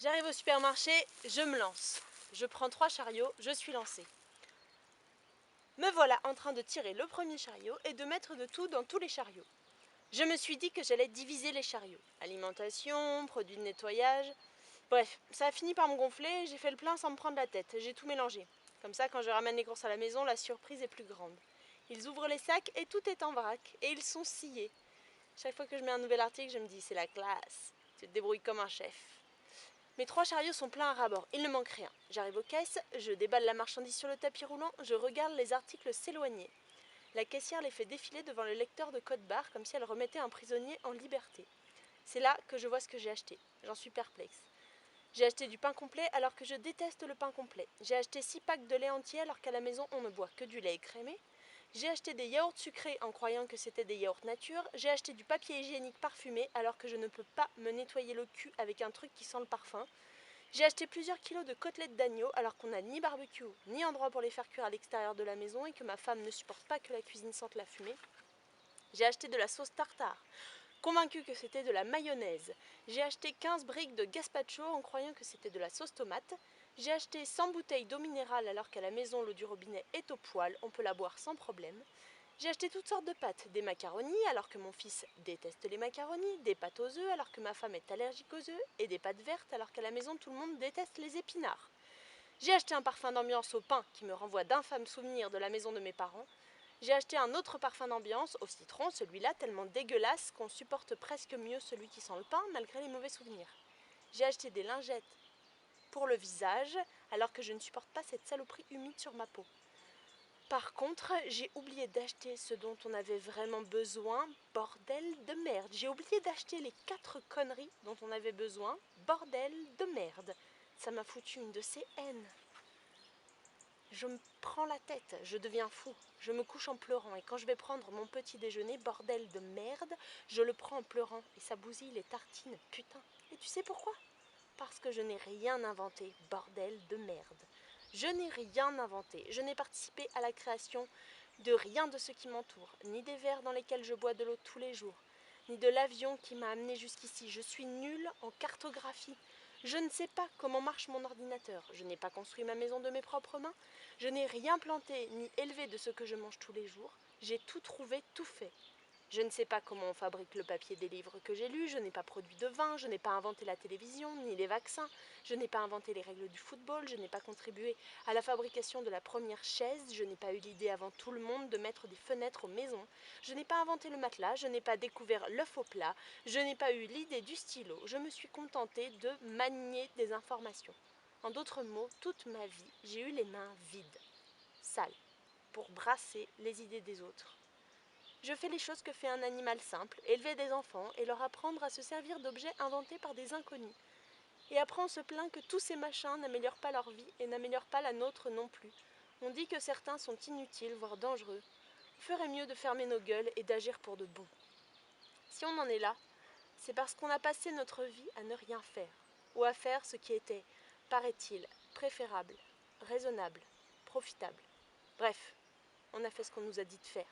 J'arrive au supermarché, je me lance. Je prends 3 chariots, je suis lancée. Me voilà en train de tirer le premier chariot et de mettre de tout dans tous les chariots. Je me suis dit que j'allais diviser les chariots. Alimentation, produits de nettoyage. Bref, ça a fini par me gonfler, j'ai fait le plein sans me prendre la tête. J'ai tout mélangé. Comme ça, quand je ramène les courses à la maison, la surprise est plus grande. Ils ouvrent les sacs et tout est en vrac. Et ils sont sciés. Chaque fois que je mets un nouvel article, je me dis, c'est la classe. Tu te débrouilles comme un chef. Mes 3 chariots sont pleins à ras-bord, il ne manque rien. J'arrive aux caisses, je déballe la marchandise sur le tapis roulant, je regarde les articles s'éloigner. La caissière les fait défiler devant le lecteur de code-barre comme si elle remettait un prisonnier en liberté. C'est là que je vois ce que j'ai acheté. J'en suis perplexe. J'ai acheté du pain complet alors que je déteste le pain complet. J'ai acheté 6 packs de lait entier alors qu'à la maison on ne boit que du lait écrémé. J'ai acheté des yaourts sucrés en croyant que c'était des yaourts nature. J'ai acheté du papier hygiénique parfumé alors que je ne peux pas me nettoyer le cul avec un truc qui sent le parfum. J'ai acheté plusieurs kilos de côtelettes d'agneau alors qu'on n'a ni barbecue ni endroit pour les faire cuire à l'extérieur de la maison et que ma femme ne supporte pas que la cuisine sente la fumée. J'ai acheté de la sauce tartare, convaincue que c'était de la mayonnaise. J'ai acheté 15 briques de gazpacho en croyant que c'était de la sauce tomate. J'ai acheté 100 bouteilles d'eau minérale alors qu'à la maison l'eau du robinet est au poil, on peut la boire sans problème. J'ai acheté toutes sortes de pâtes, des macaronis alors que mon fils déteste les macaronis, des pâtes aux œufs alors que ma femme est allergique aux œufs, et des pâtes vertes alors qu'à la maison tout le monde déteste les épinards. J'ai acheté un parfum d'ambiance au pain qui me renvoie d'infâmes souvenirs de la maison de mes parents. J'ai acheté un autre parfum d'ambiance au citron, celui-là tellement dégueulasse qu'on supporte presque mieux celui qui sent le pain malgré les mauvais souvenirs. J'ai acheté des lingettes pour le visage alors que je ne supporte pas cette saloperie humide sur ma peau. Par contre, j'ai oublié d'acheter ce dont on avait vraiment besoin, bordel de merde. J'ai oublié d'acheter les 4 conneries dont on avait besoin, bordel de merde. Ça m'a foutu une de ces haines. Je me prends la tête, je deviens fou. Je me couche en pleurant et quand je vais prendre mon petit déjeuner, bordel de merde, je le prends en pleurant et ça bousille les tartines, putain. Et tu sais pourquoi ? Parce que je n'ai rien inventé, bordel de merde. Je n'ai rien inventé, je n'ai participé à la création de rien de ce qui m'entoure, ni des verres dans lesquels je bois de l'eau tous les jours, ni de l'avion qui m'a amené jusqu'ici. Je suis nulle en cartographie. Je ne sais pas comment marche mon ordinateur, je n'ai pas construit ma maison de mes propres mains, je n'ai rien planté ni élevé de ce que je mange tous les jours, j'ai tout trouvé, tout fait. Je ne sais pas comment on fabrique le papier des livres que j'ai lus, je n'ai pas produit de vin, je n'ai pas inventé la télévision, ni les vaccins, je n'ai pas inventé les règles du football, je n'ai pas contribué à la fabrication de la première chaise, je n'ai pas eu l'idée avant tout le monde de mettre des fenêtres aux maisons, je n'ai pas inventé le matelas, je n'ai pas découvert l'œuf au plat, je n'ai pas eu l'idée du stylo, je me suis contentée de manier des informations. En d'autres mots, toute ma vie, j'ai eu les mains vides, sales, pour brasser les idées des autres. Je fais les choses que fait un animal simple, élever des enfants et leur apprendre à se servir d'objets inventés par des inconnus. Et après on se plaint que tous ces machins n'améliorent pas leur vie et n'améliorent pas la nôtre non plus. On dit que certains sont inutiles, voire dangereux. On ferait mieux de fermer nos gueules et d'agir pour de bon. Si on en est là, c'est parce qu'on a passé notre vie à ne rien faire, ou à faire ce qui était, paraît-il, préférable, raisonnable, profitable. Bref, on a fait ce qu'on nous a dit de faire.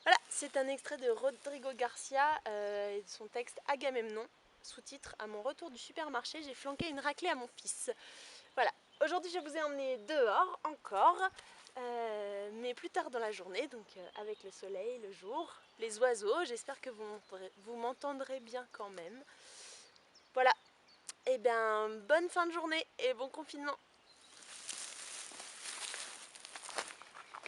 Voilà, c'est un extrait de Rodrigo Garcia et de son texte Agamemnon, sous-titre à mon retour du supermarché, j'ai flanqué une raclée à mon fils. Voilà, aujourd'hui je vous ai emmené dehors encore, mais plus tard dans la journée, donc avec le soleil, le jour, les oiseaux, j'espère que vous m'entendrez bien quand même. Voilà, et bien bonne fin de journée et bon confinement.